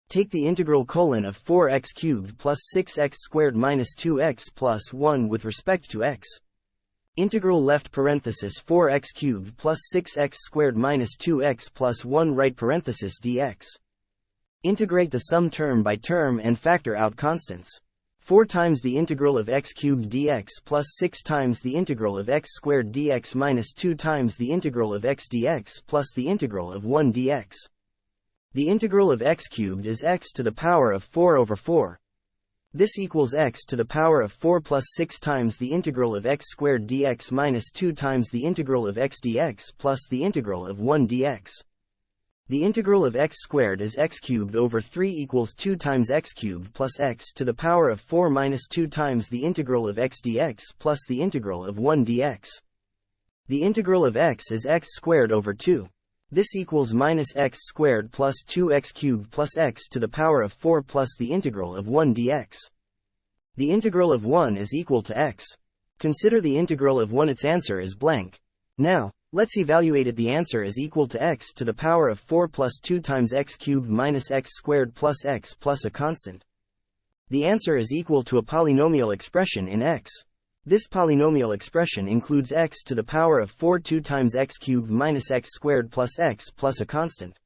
Take the integral colon of 4x cubed plus 6x squared minus 2x plus 1 with respect to x. Integral left parenthesis 4x cubed plus 6x squared minus 2x plus 1 right parenthesis dx. Integrate the sum term by term and factor out constants. 4 times the integral of x cubed dx plus 6 times the integral of x squared dx minus 2 times the integral of x dx plus the integral of 1 dx. The integral of x cubed is x to the power of 4 over 4. This equals x to the power of 4 plus 6 times the integral of x squared dx minus 2 times the integral of x dx plus the integral of 1 dx. The integral of x squared is x cubed over 3 equals 2 times x cubed plus x to the power of 4 minus 2 times the integral of x dx plus the integral of 1 dx. The integral of x is x squared over 2. This equals minus x squared plus 2x cubed plus x to the power of 4 plus the integral of 1 dx. The integral of 1 is equal to x. Consider the integral of 1. Its answer is blank. Now, let's evaluate it. The answer is equal to x to the power of 4 plus 2 times x cubed minus x squared plus x plus a constant. The answer is equal to a polynomial expression in x. This polynomial expression includes x to the power of 4 2 times x cubed minus x squared plus a constant.